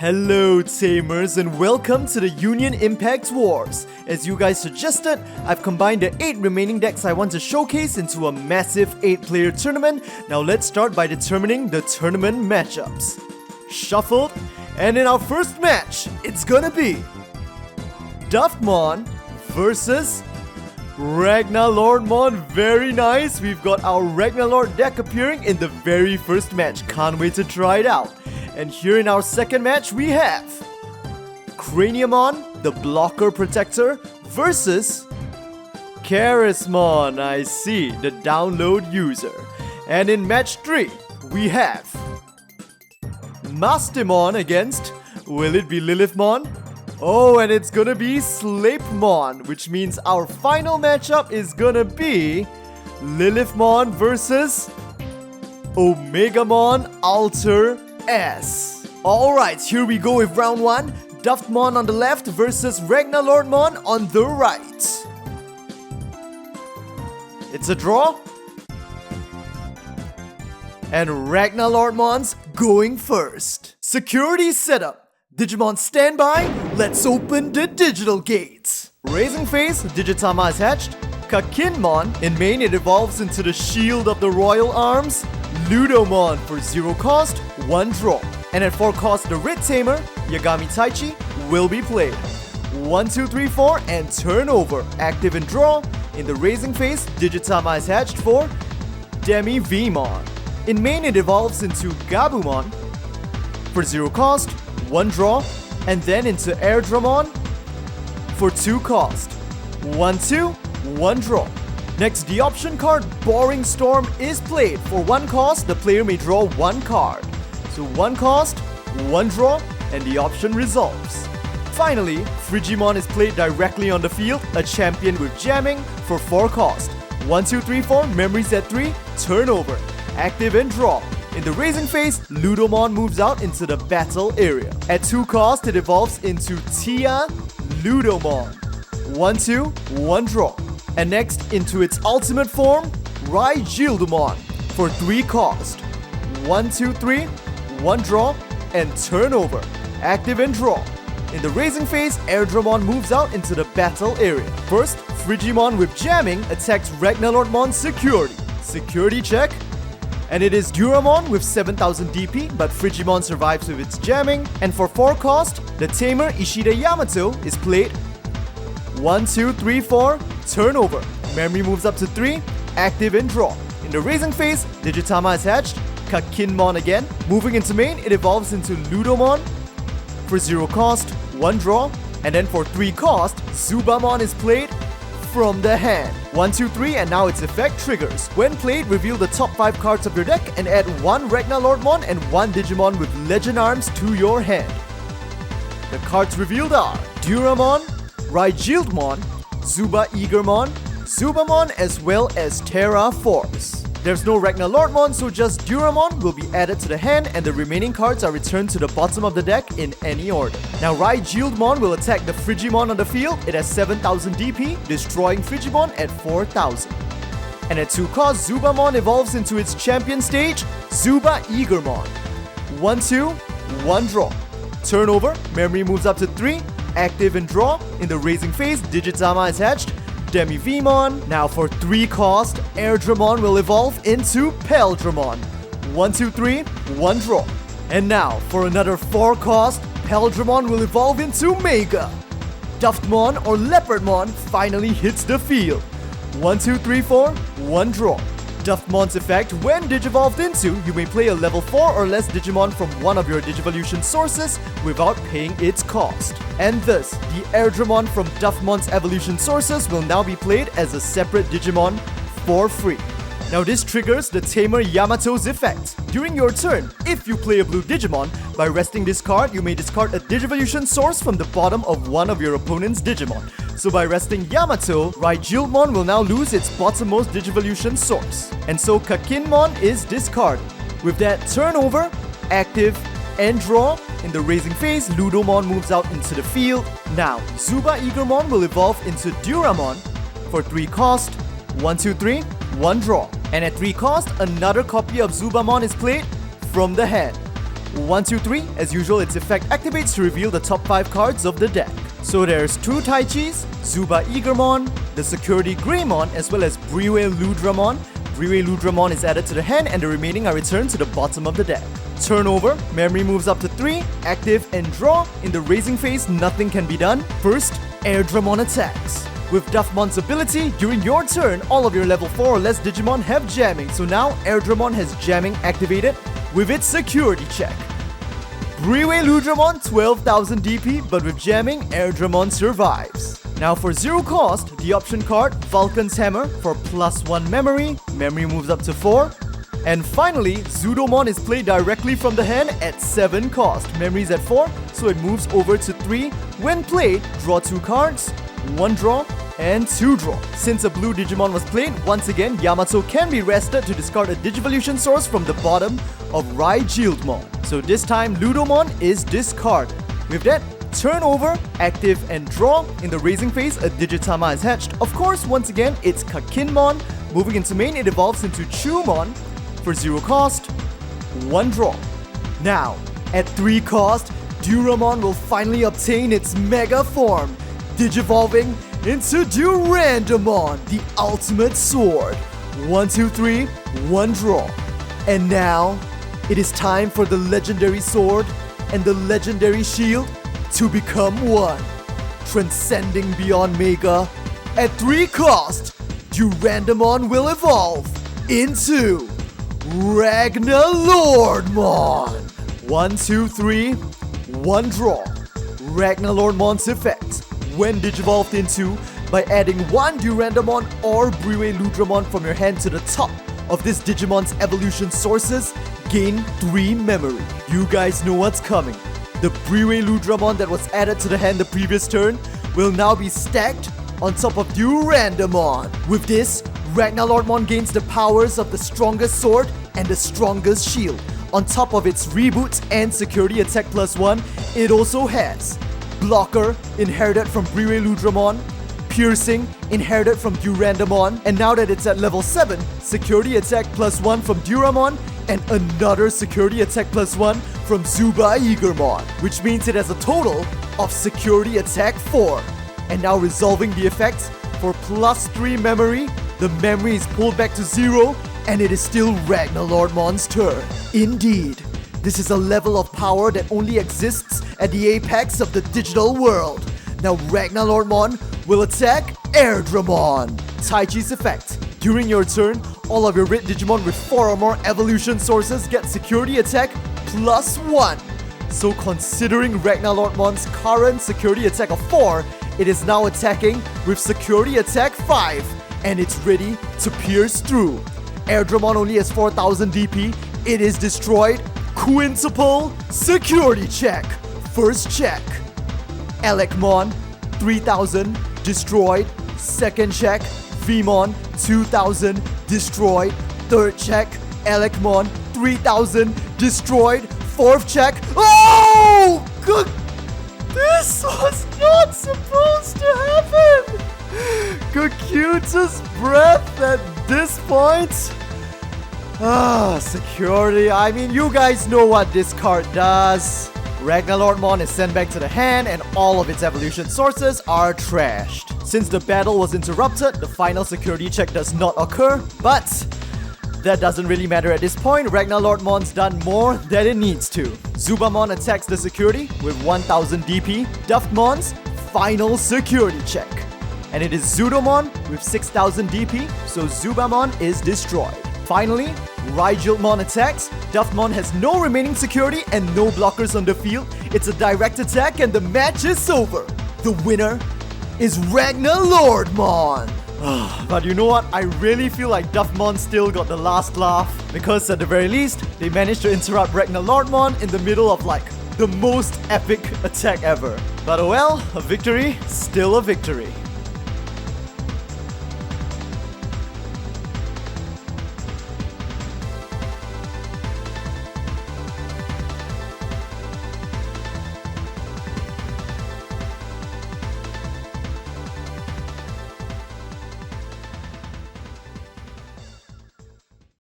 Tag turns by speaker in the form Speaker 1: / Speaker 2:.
Speaker 1: Hello Tamers and welcome to the Union Impact Wars. As you guys suggested, I've combined the 8 remaining decks I want to showcase into a massive 8-player tournament. Now let's start by determining the tournament matchups. Shuffled, and in our first match, it's gonna be Duftmon versus RagnaLordmon. Very nice, we've got our RagnaLord deck appearing in the very first match. Can't wait to try it out. And here in our second match, we have Craniumon, the Blocker Protector, versus Charismon, I see, the Download User. And in match 3, we have Mastemon against, will it be Lilithmon? Oh, and it's gonna be Slapemon, which means our final matchup is gonna be Lilithmon versus Omegamon Alter S. Alright, here we go with round 1. Duftmon on the left versus RagnaLordmon on the right. It's a draw. And RagnaLordmon's going first. Security setup. Digimon standby. Let's open the digital gates. Raising phase, Digitama is hatched. Kakinmon. In main, it evolves into the Shield of the Royal Arms. Ludomon for 0 cost, 1 draw. And at 4 cost, the Red Tamer, Yagami Taichi, will be played. 1, 2, 3, 4, and turn over. Active and draw. In the raising phase, Digitama is hatched for Demi-Vmon. In main, it evolves into Gabumon for 0 cost, 1 draw. And then into Airdramon for 2 cost. 1, 2, 1 draw. Next, the option card Boring Storm is played. For 1 cost, the player may draw 1 card. So 1 cost, 1 draw, and the option resolves. Finally, Frigimon is played directly on the field, a champion with jamming for 4 cost. 1, 2, 3, 4, memories at 3, turnover. Active and draw. In the raising phase, Ludomon moves out into the battle area. At 2 cost, it evolves into Tia Ludomon. 1, 2, 1 draw. And next, into its ultimate form, RagnaLordmon for 3 cost. 1, 2, 3, 1 draw, and turn over. Active and draw. In the raising phase, Airdramon moves out into the battle area. First, Frigimon with jamming attacks RagnaLordmon's security. Security check. And it is Duramon with 7000 DP, but Frigimon survives with its jamming. And for 4 cost, the Tamer Ishida Yamato is played. 1, 2, 3, 4, turnover. Memory moves up to 3, active and draw. In the raising phase, Digitama is hatched. Kakinmon again. Moving into main, it evolves into Ludomon for 0 cost, 1 draw. And then for 3 cost, Zubamon is played from the hand. 1, 2, 3, and now its effect triggers. When played, reveal the top 5 cards of your deck and add 1 RagnaLordmon and 1 Digimon with Legend Arms to your hand. The cards revealed are Duramon, RagnaLordmon, Zuba Eagermon, Zubamon, as well as Terra Force. There's no RagnaLordmon, so just Duramon will be added to the hand and the remaining cards are returned to the bottom of the deck in any order. Now RagnaLordmon will attack the Frigimon on the field. It has 7000 DP, destroying Frigimon at 4000. And at 2 cost, Zubamon evolves into its champion stage, Zuba Eagermon. 1, 2, 1 draw. Turnover, memory moves up to 3, active and draw. In the raising phase, Digitama is hatched. Demi-Vmon. Now for 3 cost, Airdramon will evolve into Peldramon. 1, 2, 3, 1 draw. And now for another 4 cost, Peldramon will evolve into Mega. Duftmon or Leopardmon finally hits the field. 1, 2, 3, 4, 1 draw. Duftmon's effect, when digivolved into, you may play a level 4 or less Digimon from one of your Digivolution sources without paying its cost. And thus, the Airdramon from Duftmon's evolution sources will now be played as a separate Digimon for free. Now this triggers the Tamer Yamato's effect. During your turn, if you play a blue Digimon, by resting this card, you may discard a Digivolution source from the bottom of one of your opponent's Digimon. So by resting Yamato, RagnaLordmon will now lose its bottommost Digivolution source. And so Kakinmon is discarded. With that turnover, active, and draw. In the raising phase, Ludomon moves out into the field. Now, Zuba Eagermon will evolve into Duramon for 3 cost, 1, 2, 3, 1 draw. And at 3 cost, another copy of Zubamon is played from the hand. 1, 2, 3. As usual, its effect activates to reveal the top 5 cards of the deck. So there's 2 Taichis, Zuba Eagermon, the Security Greymon, as well as Blue Duftmon. Blue Duftmon is added to the hand and the remaining are returned to the bottom of the deck. Turnover, memory moves up to 3, active and draw. In the raising phase, nothing can be done. First, Airdramon attacks. With Duftmon's ability, during your turn, all of your level 4 or less Digimon have jamming. So now, Airdramon has jamming activated with its security check. Blue Duftmon, 12,000 DP, but with jamming, Airdramon survives. Now for 0 cost, the option card, Vulcan's Hammer for +1 memory. Memory moves up to 4. And finally, Zudomon is played directly from the hand at 7 cost. Memory is at 4, so it moves over to 3. When played, draw 2 cards, 1 draw, and 2 draw. Since a blue Digimon was played, once again, Yamato can be rested to discard a Digivolution source from the bottom of RagnaLordmon. So this time, Ludomon is discarded. With that, turn over, active and draw. In the raising phase, a Digitama is hatched. Of course, once again, it's Kakinmon. Moving into main, it evolves into Chumon. For 0 cost, 1 draw. Now, at 3 cost, Duramon will finally obtain its Mega form, Digivolving into Durandamon, the ultimate sword. 1, 2, 3, 1 draw. And now, it is time for the legendary sword and the legendary shield to become one. Transcending beyond Mega, at 3 cost, Durandamon will evolve into RagnaLordmon. 1, 2, 3, 1 draw. RagnaLordmon's effect. When digivolved into, by adding 1 Durandamon or Blue Duftmon from your hand to the top of this Digimon's evolution sources, gain 3 memory. You guys know what's coming. The Blue Duftmon that was added to the hand the previous turn will now be stacked on top of Durandamon. With this, RagnaLordmon gains the powers of the strongest sword and the strongest shield. On top of its reboot and security attack +1, it also has Blocker, inherited from Blue Duftmon, Piercing, inherited from Durandamon, and now that it's at level 7, security attack +1 from Duramon, and another security attack +1 from Zuba Eagermon, which means it has a total of security attack 4. And now resolving the effects for +3 memory, the memory is pulled back to 0, and it is still RagnaLordmon's turn. Indeed, this is a level of power that only exists at the apex of the digital world. Now RagnaLordmon will attack Airdramon. Taichi's effect. During your turn, all of your red Digimon with 4 or more evolution sources get security attack +1. So considering RagnaLordmon's current security attack of 4, it is now attacking with security attack 5, and it's ready to pierce through. Airdramon only has 4,000 DP. It is destroyed. Quintuple security check. First check. Alekmon, 3,000, destroyed. Second check. Vmon, 2,000, destroyed. Third check. Alekmon, 3,000, destroyed. Fourth check. Oh! Good. This was not supposed to happen! Kakuta's breath at this point? Security. I mean, you guys know what this card does. RagnaLordmon is sent back to the hand and all of its evolution sources are trashed. Since the battle was interrupted, the final security check does not occur, but that doesn't really matter at this point. RagnaLordmon's done more than it needs to. Zubamon attacks the security with 1,000 DP. Duftmon's final security check. And it is Zudomon with 6,000 DP, so Zubamon is destroyed. Finally, RagnaLordmon attacks. Duftmon has no remaining security and no blockers on the field. It's a direct attack and the match is over. The winner is RagnaLordmon. But you know what? I really feel like Duftmon still got the last laugh, because at the very least, they managed to interrupt RagnaLordmon in the middle of like the most epic attack ever. But oh well, a victory, still a victory.